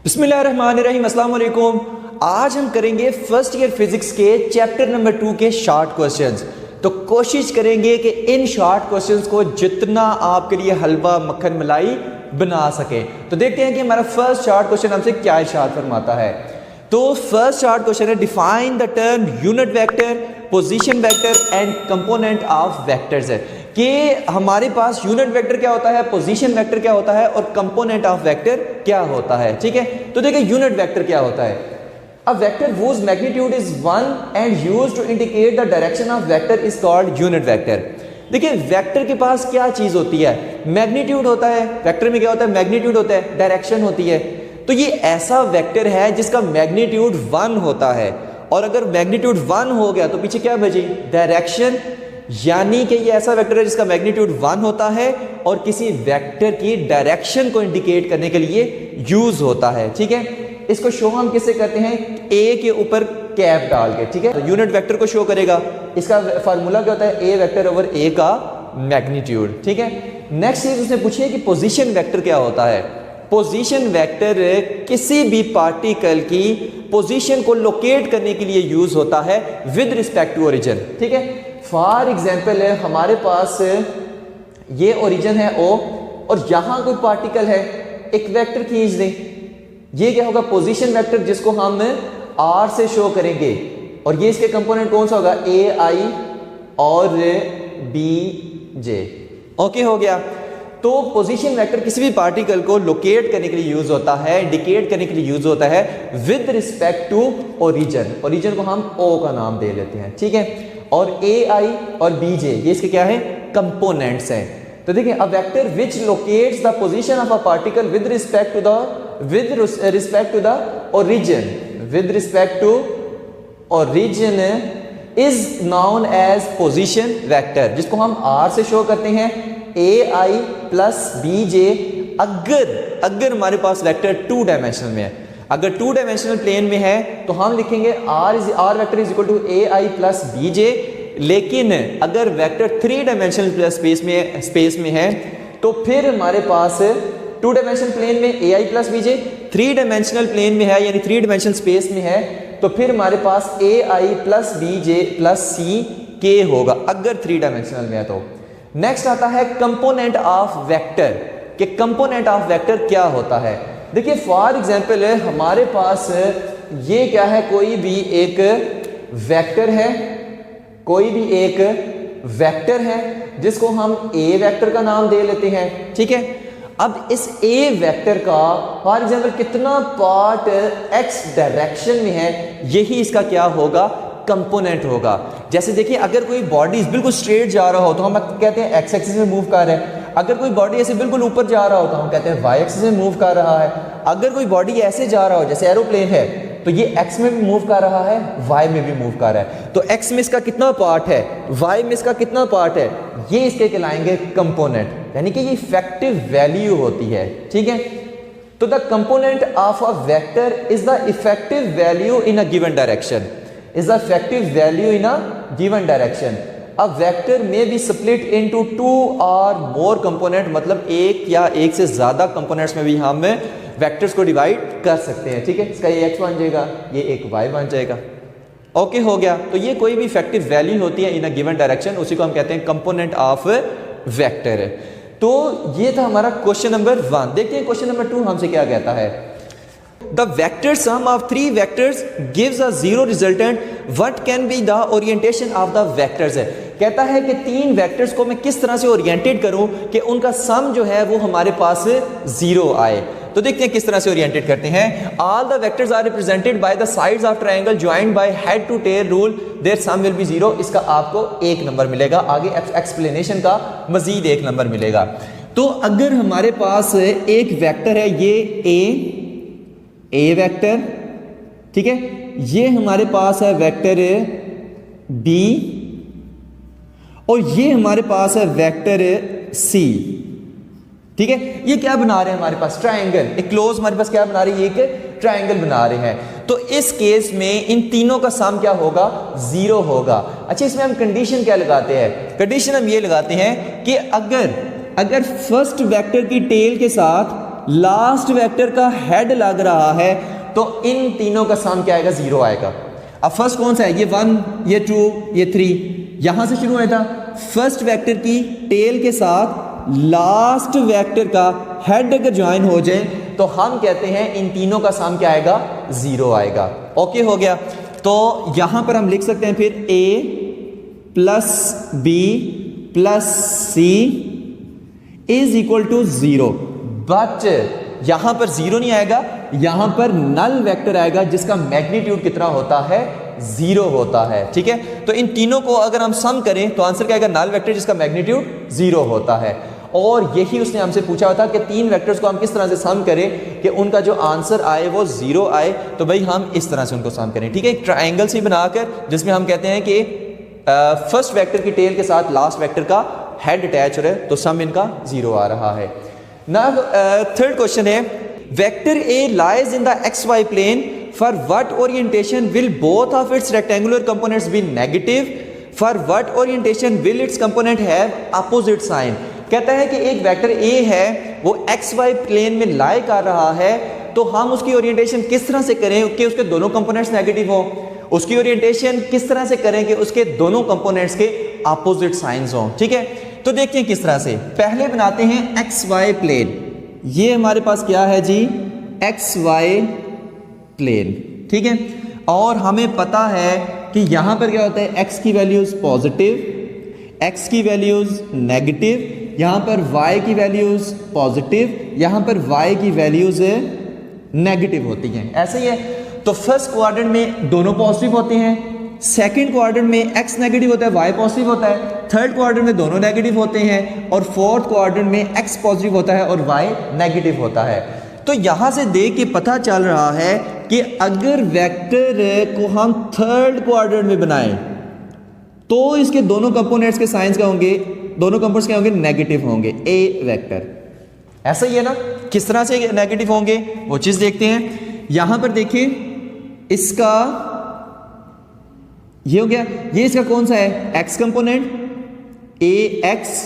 बिस्मिल्लाहिर्रहमानिर्रहीम, अस्सलाम वालेकुम। आज हम करेंगे फर्स्ट ईयर फिजिक्स के चैप्टर नंबर 2 के शॉर्ट क्वेश्चंस। तो कोशिश करेंगे कि इन शॉर्ट क्वेश्चंस को जितना आपके लिए हलवा मक्खन मलाई बना सके। तो देखते हैं कि हमारा फर्स्ट शॉर्ट क्वेश्चन हमसे क्या इरशाद फरमाता है। तो फर्स्ट शॉर्ट क्वेश्चन है, define the term unit vector, position vector and component of vectors है कि हमारे पास यूनिट वेक्टर क्या होता है, पोजीशन वेक्टर क्या होता है और कंपोनेंट ऑफ वेक्टर क्या होता है। ठीक है, तो देखिए यूनिट वेक्टर क्या होता है। A vector whose magnitude is 1 and used to indicate the direction of vector is called unit vector। देखिए वेक्टर के पास क्या चीज होती है, मैग्नीट्यूड होता है। वेक्टर में क्या होता है, मैग्नीट्यूड होता है, डायरेक्शन होती है। तो ये ऐसा वेक्टर है जिसका मैग्नीट्यूड 1 होता है, और अगर मैग्नीट्यूड 1 हो गया तो पीछे क्या बची, डायरेक्शन। यानी कि ये ऐसा वेक्टर है जिसका मैग्नीट्यूड 1 होता है और किसी वेक्टर की डायरेक्शन को इंडिकेट करने के लिए यूज होता है। ठीक है, इसको शो हम किससे करते हैं, ए के ऊपर कैप डाल के। ठीक है, तो यूनिट वेक्टर को शो करेगा। इसका फार्मूला क्या होता है, ए वेक्टर ओवर ए का मैग्नीट्यूड। ठीक है, नेक्स्ट चीज उसने पूछी है कि पोजीशन वेक्टर क्या होता है। पोजीशन वेक्टर किसी भी पार्टिकल की पोजीशन को लोकेट करने के लिए यूज होता है विद रिस्पेक्ट टू ओरिजिन। ठीक है, फॉर एग्जाम्पल हमारे पास ये ओरिजिन है O और यहां कोई पार्टिकल है, एक वेक्टर खींच दें, ये क्या होगा, पोजीशन वेक्टर, जिसको हम R से शो करेंगे। और ये इसके कंपोनेंट कौन सा होगा, A I और B J। ओके हो गया। तो पोजीशन वेक्टर किसी भी पार्टिकल को लोकेट करने के लिए यूज होता है, इंडिकेट करने के लिए यूज होता है with respect to origin. Origin को हम O का नाम दे लेते हैं। ठीक है, और A I और B J ये इसके क्या है, कंपोनेंट्स हैं। तो देखिए, a vector which locates the position of a particle with respect to the origin, with respect to origin is known as position vector, जिसको हम R से शो करते हैं AI प्लस BJ। अगर हमारे पास वेक्टर 2 डायमेंशनल में है, अगर 2 डायमेंशनल प्लेन में है तो हम लिखेंगे R vector is equal to AI plus BJ। लेकिन अगर वेक्टर 3 डायमेंशनल स्पेस में है तो फिर हमारे पास 2 डायमेंशनल प्लेन में AI plus BJ, 3 dimensional plane में है यानी 3 डायमेंशनल स्पेस में है तो फिर हमारे पास AI plus BJ plus CK होगा, अगर 3 डायमेंशनल में है तो। नेक्स्ट आता है कंपोनेंट ऑफ वेक्टर, कि कंपोनेंट ऑफ वेक्टर क्या होता है। देखिए फॉर एग्जांपल हमारे पास ये क्या है, कोई भी एक वेक्टर है, कोई भी एक वेक्टर है जिसको हम A वेक्टर का नाम दे लेते हैं। ठीक है, अब इस A वेक्टर का फॉर एग्जांपल कितना पार्ट X डायरेक्शन में है, यही इसका क्या होगा, कंपोनेंट होगा। जैसे देखिए, अगर कोई बॉडी बिल्कुल स्ट्रेट जा रहा हो तो हम कहते हैं एक्स एक्सिस में मूव कर रहा है। अगर कोई बॉडी ऐसे बिल्कुल ऊपर जा रहा हो तो हम कहते हैं वाई एक्सिस में मूव कर रहा है। अगर कोई बॉडी ऐसे जा रहा हो जैसे एरोप्लेन है तो ये एक्स में भी मूव कर रहा है, वाई में भी मूव कर रहा है। तो एक्स में इसका कितना पार्ट है, वाई में इसका कितना पार्ट है, ये इसके कहलाएंगे कंपोनेंट, यानी कि ये इफेक्टिव वैल्यू होती है। ठीक है, तो the component of a vector is the effective value in a given direction, is the effective value in a given direction। A vector may be split into 2 or more component, मतलब एक या एक से ज्यादा कंपोनेंट्स में भी हम vectors को डिवाइड कर सकते हैं। ठीक है, इसका ये x बन जाएगा, ये एक y बन जाएगा। ओके हो गया। तो ये कोई भी इफेक्टिव वैल्यू होती है इन अ गिवन डायरेक्शन, उसी को हम कहते हैं कंपोनेंट ऑफ वेक्टर। तो ये था हमारा क्वेश्चन नंबर 1। देखते हैं क्वेश्चन नंबर 2 हमसे क्या कहता है। The vector sum of 3 vectors gives a 0 resultant. What can be the orientation of the vectors है। कहता है कि 3 वेक्टर्स को मैं किस तरह से ओरिएंटेड करूं कि उनका सम जो है वो हमारे पास 0 आए। तो देखते हैं किस तरह से ओरिएंटेड करते हैं। All the vectors are represented by the sides of triangle joined by head to tail rule. Their sum will be 0। इसका आपको 1 नंबर मिलेगा, आगे एक्सप्लेनेशन का मजीद 1 नंबर मिलेगा। तो अगर हमारे पास एक वेक्टर है, ये A वेक्टर, ठीक है, ये हमारे पास है वेक्टर B और ये हमारे पास है वेक्टर C। ठीक है, ये क्या बना रहे हैं हमारे पास, ट्रायंगल, एक क्लोज हमारे पास क्या बना रही है, एक ट्रायंगल बना रहे हैं। तो इस केस में इन तीनों का सम क्या होगा, 0 होगा। अच्छा, इसमें हम कंडीशन क्या लगाते हैं, कंडीशन हम ये लगाते हैं कि अगर फर्स्ट वेक्टर की टेल के साथ लास्ट वेक्टर का हेड लग रहा है तो इन तीनों का सम क्या आएगा, 0 आएगा। अब फर्स्ट कौन सा है, ये 1, ये 2, ये 3, यहां से शुरू हुआ था। फर्स्ट वेक्टर की टेल के साथ लास्ट वेक्टर का हेड अगर ज्वाइन हो जाए तो हम कहते हैं इन तीनों का सम क्या आएगा, 0 आएगा। ओके हो गया। तो यहां पर हम लिख सकते हैं फिर a plus b plus c is equal to 0, but यहां पर 0 नहीं आएगा, यहां पर नल वेक्टर आएगा जिसका मैग्नीट्यूड कितना होता है, 0 होता है। ठीक है, तो इन तीनों को अगर हम सम करें तो आंसर क्या आएगा, नल वेक्टर जिसका मैग्नीट्यूड 0 होता है। और यही उसने हमसे पूछा हुआ था कि 3 वेक्टर्स को हम किस तरह से सम करें कि उनका जो आंसर आए वो 0 आए, तो भाई हम इस तरह से उनको सम करें। ठीक है, एक ट्रायंगल से बनाकर जिसमें हम कहते हैं कि फर्स्ट वेक्टर की टेल के साथ लास्ट वेक्टर का हेड अटैच हो रहा है तो सम इनका 0 आ रहा है ना। थर्ड क्वेश्चन है, vector A lies in the X Y plane for what orientation will both of its rectangular components be negative, for what orientation will its component have opposite sign. कहता है कि एक वेक्टर ए है वो x Y plane में लाई कर रहा है, तो हम उसकी ओरिएंटेशन किस तरह से करें कि उसके दोनों कंपोनेंट्स नेगेटिव हो, उसकी ओरिएंटेशन किस तरह से करें कि उसके दोनों कंपोनेंट्स के अपोजिट साइंस हों। ठीक है, तो देखते हैं किस तरह से। पहले बनाते हैं एक्स वाई प्लेन, ये हमारे पास क्या है जी, एक्स वाई प्लेन। ठीक है, और हमें पता है कि यहां पर क्या होता है, एक्स की वैल्यूज पॉजिटिव, एक्स की वैल्यूज नेगेटिव, यहां पर y की वैल्यूज पॉजिटिव, यहां पर y की वैल्यूज नेगेटिव होती हैं। ऐसे ही है, तो फर्स्ट क्वाड्रेंट में दोनों पॉजिटिव होते हैं, सेकंड क्वाड्रेंट में x नेगेटिव होता है, y पॉजिटिव होता है, थर्ड क्वाड्रेंट में दोनों नेगेटिव होते हैं, और फोर्थ क्वाड्रेंट में x पॉजिटिव होता है और y नेगेटिव होता है। तो यहां से देख के पता चल रहा है कि अगर वेक्टर को हम थर्ड क्वाड्रेंट में बनाएं तो इसके दोनों कंपोनेंट्स के साइंस क्या होंगे, दोनों कंपोनेंट्स क्या होंगे, नेगेटिव होंगे, ए वेक्टर। ऐसा ही है ना, किस तरह से नेगेटिव होंगे वो चीज देखते हैं। यहां पर देखिए, इसका ये हो गया, ये इसका कौन सा है, एक्स कंपोनेंट, ए एक्स।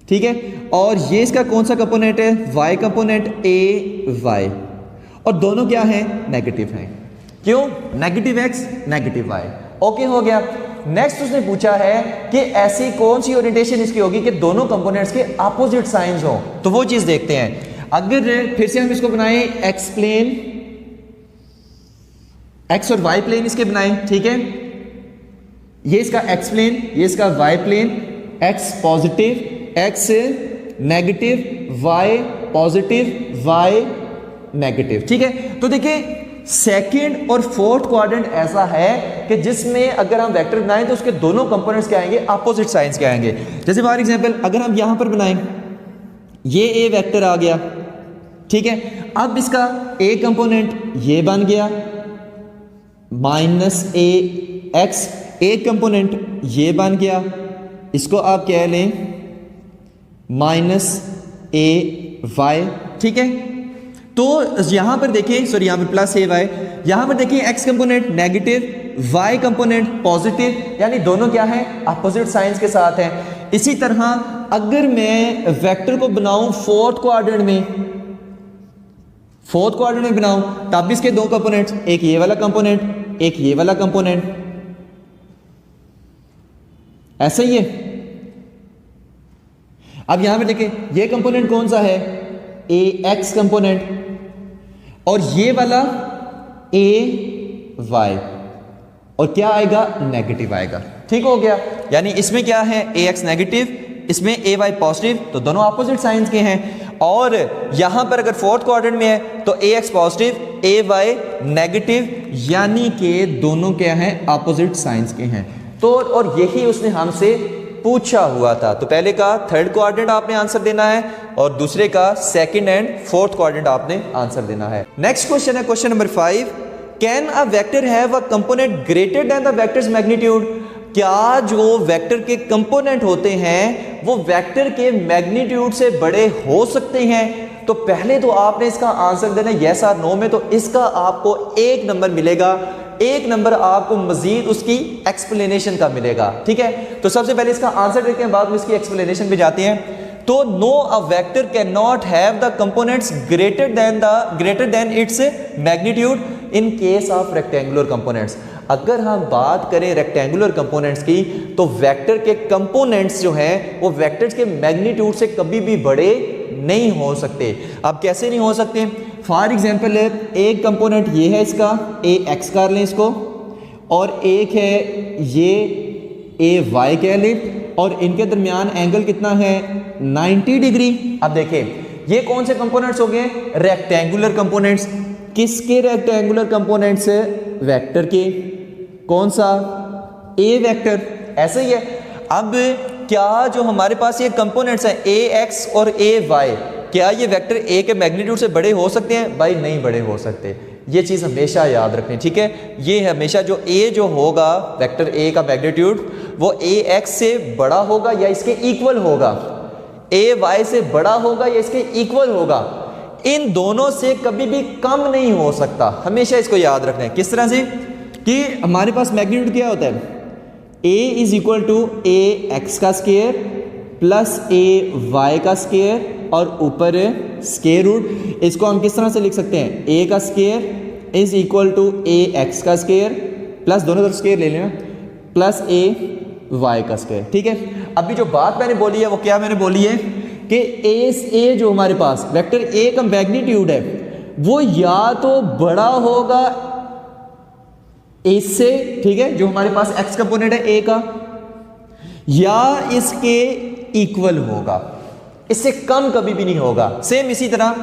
ठीक है, और ये इसका कौन सा कंपोनेंट है, वाई कंपोनेंट, ए वाई, और दोनों क्या है, नेगेटिव हैं। क्यों, negative X negative Y. Okay हो गया। नेक्स्ट उसने पूछा है कि ऐसी कौन सी ओरिएंटेशन इसकी होगी कि दोनों कंपोनेंट्स के अपोजिट साइंस हो, तो वो चीज देखते हैं। अगर फिर से हम इसको बनाएं एक्स प्लेन, एक्स और वाई प्लेन इसके बनाएं। ठीक है, ये इसका एक्स प्लेन, ये इसका Y plane, X positive, X negative, Y positive, Y negative. ठीक है, तो देखिए सेकंड और फोर्थ क्वाड्रेंट ऐसा है कि जिसमें अगर हम वेक्टर बनाएं तो उसके दोनों कंपोनेंट्स क्या आएंगे, अपोजिट साइंस क्या आएंगे। जैसे फॉर एग्जांपल अगर हम यहां पर बनाएं, ये ए वेक्टर आ गया। ठीक है, अब इसका ए कंपोनेंट ये बन गया माइनस ए एक्स, ए कंपोनेंट ये बन गया, इसको आप कह लें माइनस ए वाई। ठीक है, तो यहां पर देखिए, सॉरी यहां पर प्लस ए वाई, यहां पर देखिए X component negative, Y component positive, यानी दोनों क्या है, अपोजिट साइंस के साथ हैं। इसी तरह अगर मैं वेक्टर को बनाऊं फोर्थ क्वाड्रेंट में, फोर्थ क्वाड्रेंट में बनाऊं तब इसके दो कंपोनेंट्स, एक ये वाला कंपोनेंट, एक ये वाला कंपोनेंट, ऐसा ही है। अब यहां पर देखिए ये कंपोनेंट कौन सा है, ए एक्स कंपोनेंट, और ये वाला ए वाई, और क्या आएगा, नेगेटिव आएगा। ठीक हो गया, यानी इसमें क्या है, ए एक्स नेगेटिव, इसमें ए वाई पॉजिटिव, तो दोनों अपोजिट साइंस के हैं। और यहां पर अगर फोर्थ क्वाड्रेंट में है तो ए एक्स पॉजिटिव, ए वाई नेगेटिव, यानी कि दोनों क्या हैं, अपोजिट साइंस के हैं। तो और यही उसने हमसे पूछा हुआ था। तो पहले का थर्ड क्वाड्रेंट आपने आंसर देना है और दूसरे का सेकंड एंड फोर्थ क्वाड्रेंट आपने आंसर देना है। नेक्स्ट क्वेश्चन है question number 5, can a vector have a component greater than the vectors magnitude. क्या जो वेक्टर के कंपोनेंट होते हैं वो वेक्टर के मैग्नीट्यूड से बड़े हो सकते हैं? तो पहले तो आपने इसका आंसर देना यस और नो में, तो इसका आपको 1 नंबर मिलेगा, 1 नंबर आपको मजीद उसकी एक्सप्लेनेशन का मिलेगा। ठीक है, तो सबसे पहले इसका आंसर देखते हैं, बाद में इसकी एक्सप्लेनेशन पे जाते हैं। तो no a vector can not have the components greater than its magnitude in case of rectangular components. अगर हम बात करें रेक्टेंगुलर कंपोनेंट्स की तो वेक्टर के कंपोनेंट्स जो हैं वो वेक्टर्स के मैग्नीट्यूड से कभी भी बड़े नहीं हो सकते। अब कैसे नहीं हो सकते? फॉर एग्जांपल एक कंपोनेंट ये है इसका ए एक्स कर लें इसको, और एक है ये ए वाई कह लें, और इनके दरमियान एंगल कितना है 90 डिग्री। अब देखें ये कौन से कंपोनेंट्स हो गए? Rectangular components. किसके रेक्टेंगुलर कंपोनेंट्स? वेक्टर के। कौन सा? ए वेक्टर। ऐसे ही है। अब क्या जो हमारे पास ये कंपोनेंट्स हैं ए एक्स और ए वाई, क्या ये वेक्टर ए के मैग्नीट्यूड से बड़े हो सकते हैं? भाई नहीं बड़े हो सकते। ये चीज़ हमेशा याद रखनी, ठीक है। ये हमेशा जो ए जो होगा वेक्टर ए का मैग्नीट्यूड वो ए एक्स से बड़ा होगा या इसके इक्वल होगा, ए वाई से बड़ा होगा या इसके इक्वल होगा, इन दोनों से कभी भी कम नहीं हो सकता। हमेशा इसको याद रखना है। किस तरह से कि हमारे पास मैग्नीट्यूड क्या होता है? A is equal to A X का स्क्वायर प्लस ए वाई का स्क्वायर और ऊपर स्क्वायर रूट। इसको हम किस तरह से लिख सकते हैं? ए का square is equal to A X का स्क्वायर प्लस दोनों तरफ स्क्वायर ले लेना प्लस ए वाई का स्क्वायर, ठीक है। अभी जो बात मैंने बोली है वो क्या मैंने बोली है कि ए जो हमारे पास वेक्टर ए का मैग्नीट्यूड है वो या तो बड़ा होगा इससे, ठीक है, जो हमारे पास एक्स कंपोनेंट है ए का, या इसके इक्वल होगा, इससे कम कभी भी नहीं होगा। सेम इसी तरह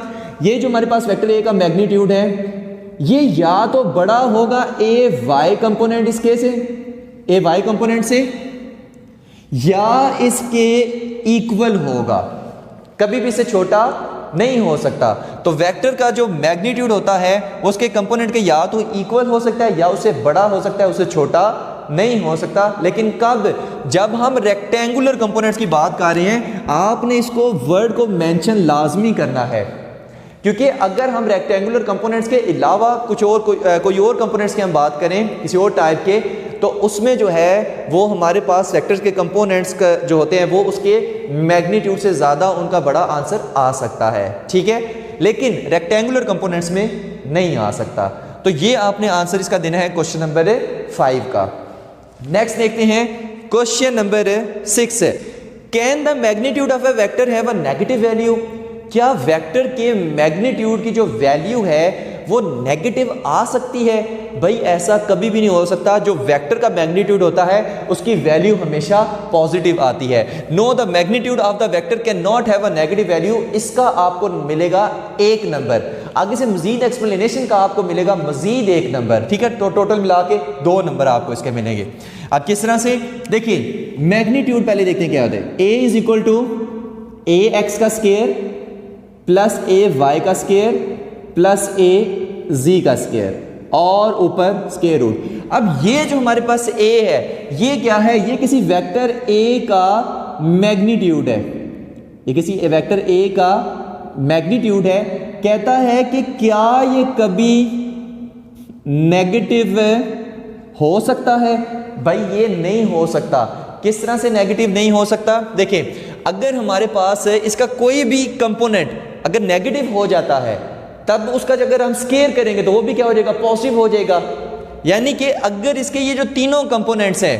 ये जो हमारे पास वेक्टर ए का मैग्नीट्यूड है ये या तो बड़ा होगा ए वाई कंपोनेंट इसके से, ए वाई कंपोनेंट से, या इसके इक्वल होगा, कभी भी इससे छोटा नहीं हो सकता। तो वेक्टर का जो मैग्नीट्यूड होता है उसके कंपोनेंट के या तो इक्वल हो सकता है या उससे बड़ा हो सकता है, उससे छोटा नहीं हो सकता। लेकिन कब? जब हम रेक्टेंगुलर कंपोनेंट्स की बात कर रहे हैं, आपने इसको वर्ड को मेंशन लाजमी करना है, क्योंकि अगर हम रेक्टेंगुलर कंपोनेंट्स के अलावा कुछ और कोई और कंपोनेंट्स की हम बात करें किसी और टाइप के, तो उसमें जो है वो हमारे पास वेक्टर्स के कंपोनेंट्स का जो होते हैं वो उसके मैग्नीट्यूड से ज़्यादा उनका बड़ा आंसर आ सकता है, ठीक है। लेकिन रेक्टेंगुलर कंपोनेंट्स में नहीं आ सकता। तो ये आपने आंसर इसका देना है क्वेश्चन नंबर 5 का। नेक्स्ट देखते हैं question number 6। Can the magnitude of A vector have a negative value? क्या वेक्टर के मैग्नीट्यूड की जो वैल्यू है वो नेगेटिव आ सकती है? भाई ऐसा कभी भी नहीं हो सकता। जो वेक्टर का मैग्नीट्यूड होता है उसकी वैल्यू हमेशा पॉजिटिव आती है। Know the magnitude of the vector can not have a negative value, इसका आपको मिलेगा 1 नंबर। आगे से मजीद एक्सप्लेनेशन का आपको मिलेगा मजीद 1 नंबर, ठीक है। तो टोटल मिला के 2 नंबर आपको इसके मिलेंगे। अब किस तरह से देखिए, मैग्नीट्यूड पहले देखते हैं क्या होता है। A is equal to A X का स्क्वायर प्लस ए वाई का स्क्वायर प्लस ए जी का स्क्वायर और ऊपर स्क्वायर रूट। अब ये जो हमारे पास ए है ये क्या है? ये किसी वेक्टर ए का मैग्नीट्यूड है। ये किसी वेक्टर ए का मैग्नीट्यूड है। कहता है कि क्या ये कभी नेगेटिव हो सकता है? भाई ये नहीं हो सकता। किस तरह से नेगेटिव नहीं हो सकता? देखिए, अगर हमारे पास इसका कोई भी कंपोनेंट अगर नेगेटिव हो जाता है तब उसका अगर हम स्क्वायर करेंगे तो वो भी क्या हो जाएगा? पॉजिटिव हो जाएगा। यानी कि अगर इसके ये जो तीनों कंपोनेंट्स हैं,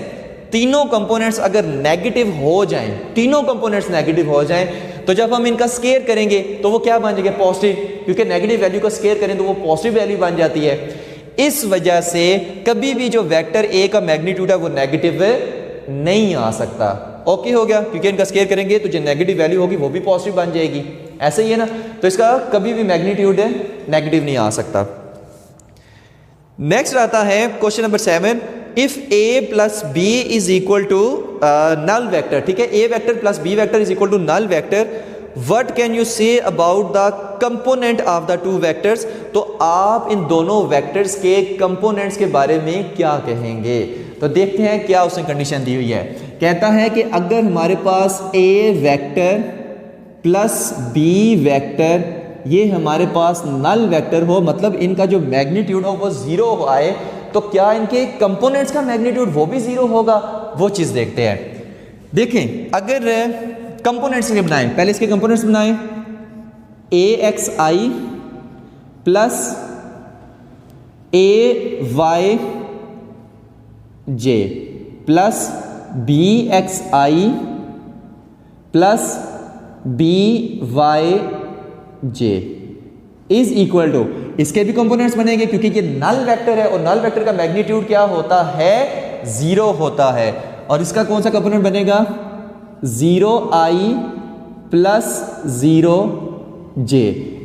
तीनों कंपोनेंट्स अगर नेगेटिव हो जाएं, तीनों कंपोनेंट्स नेगेटिव हो जाएं, तो जब हम इनका स्क्वायर करेंगे तो वो क्या बन जाएगा? पॉजिटिव, क्योंकि नेगेटिव वैल्यू का स्क्वायर करें तो वो पॉजिटिव वैल्यू बन जाती है। इस वजह से कभी भी जो वेक्टर ए का मैग्नीट्यूड है वो नेगेटिव नहीं आ सकता। ओके हो गया, क्योंकि इनका स्क्वायर करेंगे तो जो नेगेटिव वैल्यू होगी वो भी पॉजिटिव बन जाएगी। ऐसे ही है ना, तो इसका कभी भी मैग्नीट्यूड नेगेटिव नहीं आ सकता। नेक्स्ट आता है question number 7। If A plus B is equal to null vector, ठीक है, A vector plus B vector is equal to null vector, what can you say about the component of the 2 vectors? तो आप इन दोनों vectors के components के बारे में क्या कहेंगे? तो देखते हैं क्या उसने कंडीशन दी हुई है। कहता है कि अगर हमारे पास ए वेक्टर प्लस बी वेक्टर ये हमारे पास नल वेक्टर हो, मतलब इनका जो मैग्नीट्यूड हो वो 0 आए, तो क्या इनके कंपोनेंट्स का मैग्नीट्यूड वो भी 0 होगा? वो चीज़ देखते हैं। देखें, अगर कंपोनेंट्स के बनाएं, पहले इसके कंपोनेंट्स बनाएं। AXI plus AYJ plus BXI plus BYJ is equal to, इसके भी कंपोनेंट्स बनेंगे क्योंकि ये नल वेक्टर है और नल वेक्टर का मैग्नीट्यूड क्या होता है, 0 होता है। और इसका कौन सा कंपोनेंट बनेगा, 0I प्लस 0J।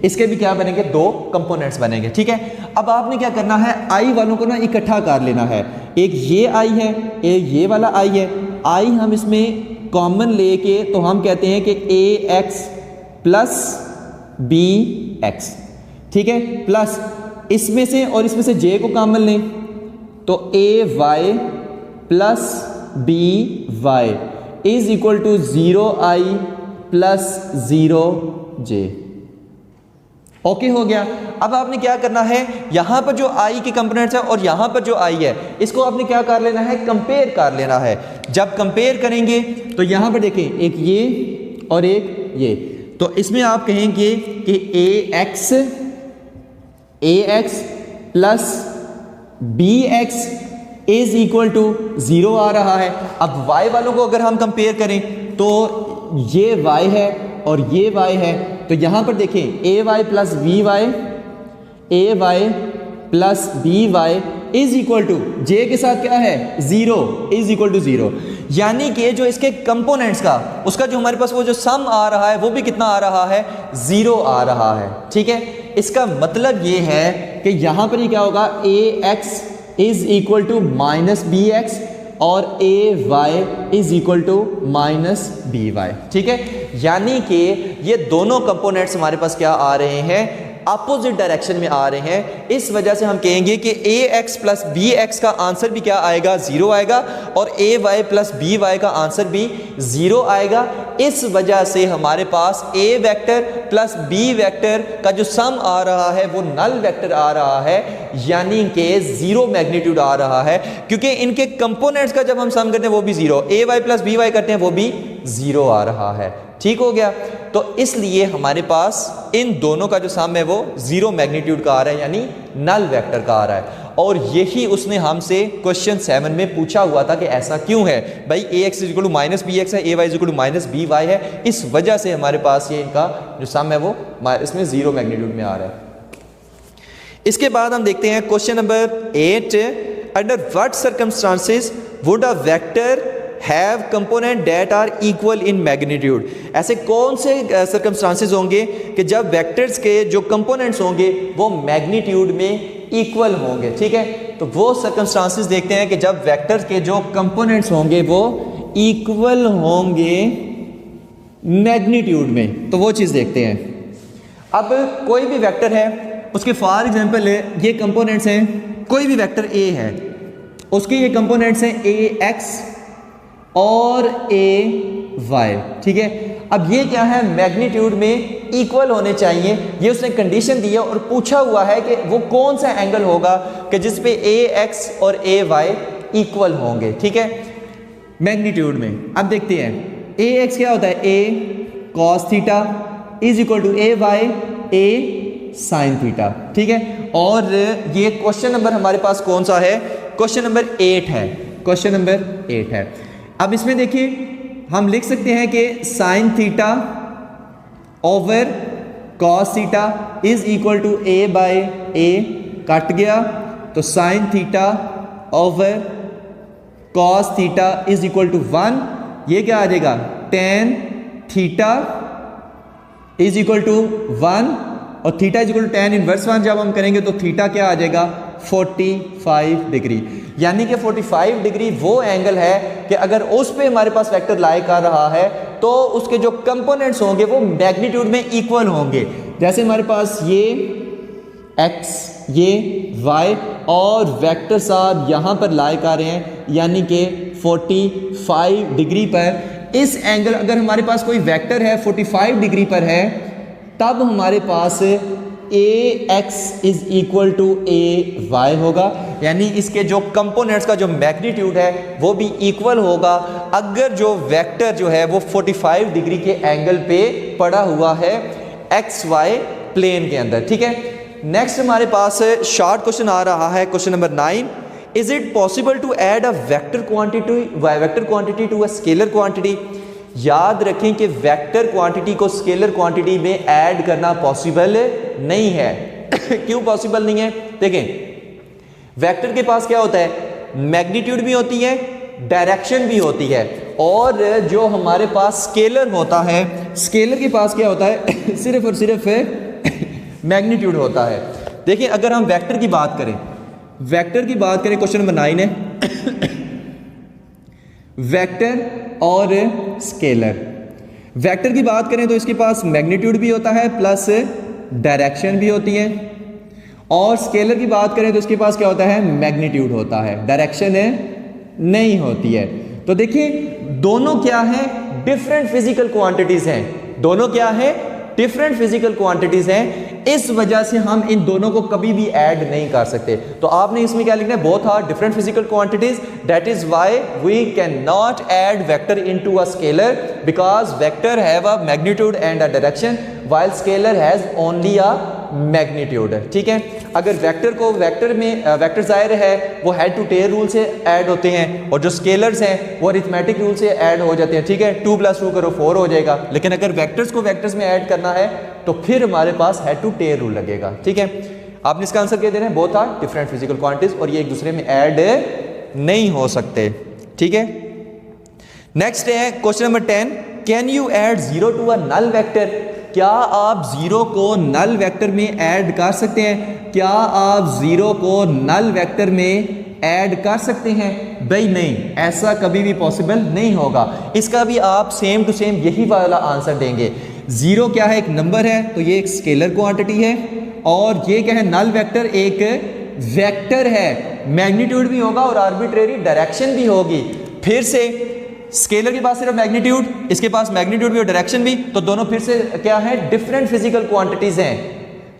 इसके भी क्या बनेंगे, 2 कंपोनेंट्स बनेंगे। ठीक है, अब आपने क्या करना है, I वालों को ना इकट्ठा कर लेना है। एक ये I है, एक ये वाला I है। I हम इसमें कॉमन लेके तो हम कहते हैं कि AX प्लस BX, ठीक है, प्लस इसमें से और इसमें से J को कॉमन लें तो AY plus BY is equal to 0I प्लस 0J। ओके हो गया। अब आपने क्या करना है, यहां पर जो I के कंपोनेंट्स है और यहां पर जो I है, इसको आपने क्या कर लेना है, कंपेयर कर लेना है। जब कंपेयर करेंगे तो यहां पर देखें, एक ये और एक ये, तो इसमें आप कहेंगे कि AX plus BX is equal to 0 आ रहा है। अब Y वालों को अगर हम कंपेयर करें तो ये Y है और ये Y है, तो यहां पर देखें AY plus BY, AY plus BY is equal to J के साथ क्या है, 0 इज इक्वल टू 0। यानी कि जो इसके कंपोनेंट्स का, उसका जो हमारे पास वो जो सम आ रहा है वो भी कितना आ रहा है, 0 आ रहा है। ठीक है, इसका मतलब ये है कि यहां पर ये क्या होगा, AX is equal to minus BX और AY is equal to minus BY। ठीक है, यानी कि ये दोनों कंपोनेंट्स हमारे पास क्या आ रहे हैं, अपोजिट डायरेक्शन में आ रहे हैं। इस वजह से हम कहेंगे कि AX प्लस BX का आंसर भी क्या आएगा, 0 आएगा और AY प्लस BY का आंसर भी 0 आएगा। इस वजह से हमारे पास A vector plus B vector का जो सम आ रहा है वो नल वेक्टर आ रहा है, यानी कि 0 मैग्नीट्यूड आ रहा है, क्योंकि इनके कंपोनेंट्स का जब हम सम करते हैं वो भी 0, AY प्लस BY करते हैं वो भी 0 आ रहा है। ठीक हो गया, तो इसलिए हमारे पास इन दोनों का जो सम है वो 0 मैग्नीट्यूड का आ रहा है, यानी नल वेक्टर का आ रहा है। और यही उसने हमसे क्वेश्चन 7 में पूछा हुआ था कि ऐसा क्यों है भाई, AX is equal to minus BX है, AY is equal to minus BY है, इस वजह से हमारे पास ये इनका जो सम है वो इसमें 0 मैग्नीट्यूड में आ रहा है। इसके बाद हम देखते हैं question number 8, under what circumstances would a vector have component that are equal in magnitude. ऐसे कौन से सर्कमस्टांसेस होंगे कि जब वेक्टर्स के जो कंपोनेंट्स होंगे वो मैग्नीट्यूड में इक्वल होंगे। ठीक है, तो वो सर्कमस्टांसेस देखते हैं कि जब वेक्टर्स के जो कंपोनेंट्स होंगे वो इक्वल होंगे मैग्नीट्यूड में, तो वो चीज़ देखते हैं। अब कोई भी वेक्टर है, उसके फॉर एग्जाम्पल ये कंपोनेंट्स हैं, कोई भी वेक्टर A है, उसके ये कंपोनेंट्स हैं AX और AY। ठीक है, अब ये क्या है, मैग्नीट्यूड में इक्वल होने चाहिए, ये उसने कंडीशन दी है और पूछा हुआ है कि वो कौन सा एंगल होगा कि जिस पे AX और AY इक्वल होंगे। ठीक है, मैग्नीट्यूड में। अब देखते हैं AX क्या होता है, A cos theta is equal to AY A sin theta. ठीक है, और ये क्वेश्चन नंबर हमारे पास कौन सा है, क्वेश्चन नंबर 8 है, क्वेश्चन नंबर 8 है। अब इसमें देखिए हम लिख सकते हैं कि sine theta over cos theta is equal to A by A, cut गया तो sine theta over cos theta is equal to 1, ये क्या आ जाएगा, tan theta is equal to 1 और theta is equal to tan inverse 1 जब हम करेंगे तो थीटा क्या आ जाएगा, 45 डिग्री। यानी कि 45 डिग्री वो एंगल है कि अगर उस पे हमारे पास वेक्टर लाई कर रहा है तो उसके जो कंपोनेंट्स होंगे वो मैग्नीट्यूड में इक्वल होंगे। जैसे हमारे पास ये x, ये y और वेक्टर साहब यहाँ पर लाई कर रहे हैं, यानी कि 45 डिग्री पर इस एंगल, अगर हमारे पास कोई वेक्टर है 45 डिग्री पर है, तब हमारे पास AX is equal to AY होगा। यानी इसके जो कंपोनेंट्स का जो मैग्नीट्यूड है वो भी इक्वल होगा अगर जो वेक्टर जो है वो 45 डिग्री के एंगल पे पड़ा हुआ है एक्स वाई प्लेन के अंदर। ठीक है, नेक्स्ट हमारे पास शॉर्ट क्वेश्चन आ रहा है, question number 9। Is it possible to add a vector quantity to a scalar quantity? याद रखें कि वेक्टर क्वांटिटी को स्केलर क्वांटिटी में ऐड करना पॉसिबल नहीं है। क्यों पॉसिबल नहीं है? देखें, वेक्टर के पास क्या होता है, मैग्नीट्यूड भी होती है, डायरेक्शन भी होती है, और जो हमारे पास स्केलर होता है, स्केलर के पास क्या होता है सिर्फ और सिर्फ मैग्नीट्यूड होता है। देखिए, अगर हम वेक्टर की बात करें, क्वेश्चन नंबर 9 है वेक्टर और स्केलर। वेक्टर की बात करें तो इसके पास मैग्नीट्यूड भी होता है प्लस डायरेक्शन भी होती है, और स्केलर की बात करें तो इसके पास क्या होता है, मैग्नीट्यूड होता है, डायरेक्शन नहीं होती है। तो देखिए, दोनों क्या है, डिफरेंट फिजिकल क्वांटिटीज हैं, दोनों क्या है, डिफरेंट फिजिकल क्वांटिटीज हैं। इस वजह से हम इन दोनों को कभी भी ऐड नहीं कर सकते। तो आपने इसमें क्या लिखना है, both are different physical quantities, that is why we can not add vector into a scalar because vector have a magnitude and a direction while scalar has only a magnitude. ठीक है, अगर वेक्टर को vector जाहिर है वो head to tail rule से add होते हैं, और जो स्केलर्स हैं वो अरिथमेटिक रूल से ऐड हो जाते हैं। ठीक है, 2 + 2 करो 4 हो जाएगा, लेकिन अगर वेक्टर्स को वेक्टर्स में ऐड करना है तो फिर हमारे पास हेड टू टेल रूल लगेगा। ठीक है, आपने इसका आंसर क्या देना है, both are different physical quantities, और ये एक दूसरे में ऐड नहीं हो सकते। ठीक है, नेक्स्ट है question number 10। Can you add 0 to a null vector? क्या आप 0 को नल वेक्टर में ऐड कर सकते हैं? क्या आप 0 को नल वेक्टर में ऐड कर सकते हैं? भाई नहीं, ऐसा कभी भी पॉसिबल नहीं होगा। इसका भी आप सेम टू सेम यही वाला आंसर देंगे। 0 क्या है, एक नंबर है, तो ये एक स्केलर क्वांटिटी है, और ये क्या है, नल वेक्टर एक वेक्टर है, मैग्नीट्यूड भी होगा और आर्बिट्रेरी डायरेक्शन भी होगी। फिर से स्केलर के पास सिर्फ मैग्नीट्यूड, इसके पास मैग्नीट्यूड भी और डायरेक्शन भी, तो दोनों फिर से क्या है, डिफरेंट फिजिकल क्वांटिटीज हैं,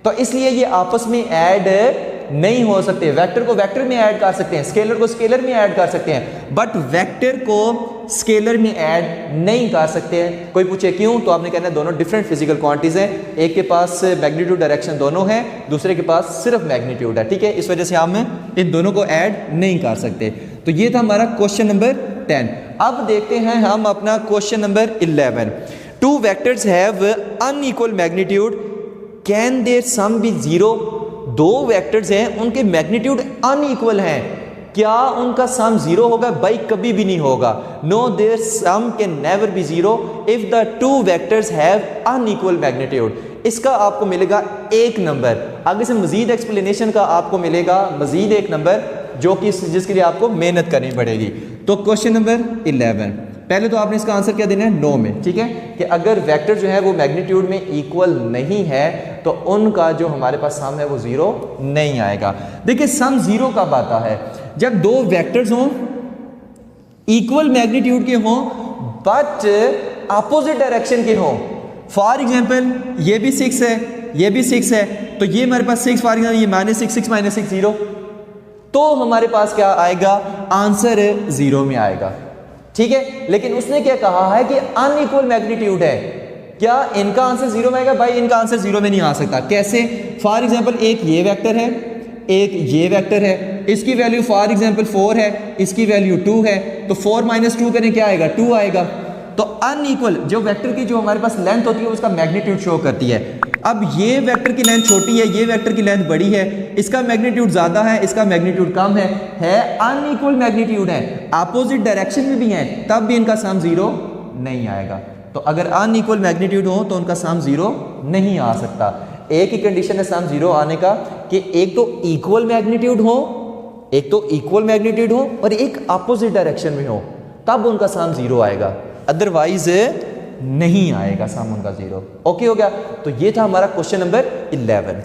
तो इसलिए ये आपस में ऐड नहीं हो सकते। वेक्टर को वेक्टर में ऐड कर सकते हैं, स्केलर को स्केलर में ऐड कर सकते हैं, बट वेक्टर को स्केलर में ऐड नहीं कर सकते हैं। कोई पूछे क्यों, तो आपने कहना है दोनों डिफरेंट फिजिकल क्वांटिटीज हैं, एक के पास मैग्नीट्यूड डायरेक्शन दोनों हैं, दूसरे के पास सिर्फ मैग्नीट्यूड है। ठीक है, इस वजह से हम इन दोनों को ऐड नहीं कर सकते। तो ये था हमारा क्वेश्चन नंबर 10। अब देखते हैं हम अपना question number 11। 2 vectors have unequal magnitude, can there sum be 0? 2 vectors हैं, उनके मैग्नीट्यूड अनइक्वल हैं, क्या उनका सम 0 होगा? भाई कभी भी नहीं होगा। No, there sum can never be 0 if the 2 vectors have unequal magnitude. इसका आपको मिलेगा 1 नंबर। आगे से मजीद एक्सप्लेनेशन का आपको मिलेगा मजीद 1 नंबर, जो कि जिसके लिए आपको मेहनत करनी पड़ेगी। तो क्वेश्चन नंबर 11, पहले तो आपने इसका आंसर क्या देना है, नो में। ठीक है, कि अगर वेक्टर जो है वो मैग्नीट्यूड में इक्वल नहीं है तो उनका जो हमारे पास सम है वो 0 नहीं आएगा। देखिए, सम 0 कब आता है, जब 2 वेक्टर्स हों, इक्वल मैग्नीट्यूड के हों, बट अपोजिट डायरेक्शन के हों। फॉर एग्जाम्पल, ये भी 6 है, ये भी 6 है, तो ये हमारे पास 6, फॉर एग्जाम्पल ये -6, 6 - 6 0, तो हमारे पास क्या आएगा, आंसर 0 में आएगा। ठीक है, लेकिन उसने क्या कहा है कि अनइक्वल मैग्नीट्यूड है, क्या इनका आंसर 0 में आएगा? भाई इनका आंसर 0 में नहीं आ सकता। कैसे? फॉर एग्जांपल, एक ये वेक्टर है, एक ये वेक्टर है, इसकी वैल्यू फॉर एग्जांपल 4 है, इसकी वैल्यू 2 है, तो 4 - 2 करें क्या आएगा, 2 आएगा। तो अनइक्वल जो वेक्टर की जो हमारे पास लेंथ होती है उसका मैग्नीट्यूड शो करती है। अब ये वेक्टर की लेंथ छोटी है, ये वेक्टर की लेंथ बड़ी है, इसका मैग्नीट्यूड ज्यादा है, इसका मैग्नीट्यूड कम है अनइक्वल मैग्नीट्यूड है, अपोजिट डायरेक्शन में भी है, तब भी इनका सम 0 नहीं आएगा। तो अगर अनइक्वल मैग्नीट्यूड हो तो उनका सम 0 नहीं आ सकता। एक ही कंडीशन है सम 0 आने का कि एक तो इक्वल मैग्नीट्यूड हो, और एक अपोजिट डायरेक्शन में हो, तब उनका सम 0 आएगा, अदरवाइज नहीं आएगा सम उनका 0। ओके हो गया। तो ये था हमारा क्वेश्चन नंबर 11।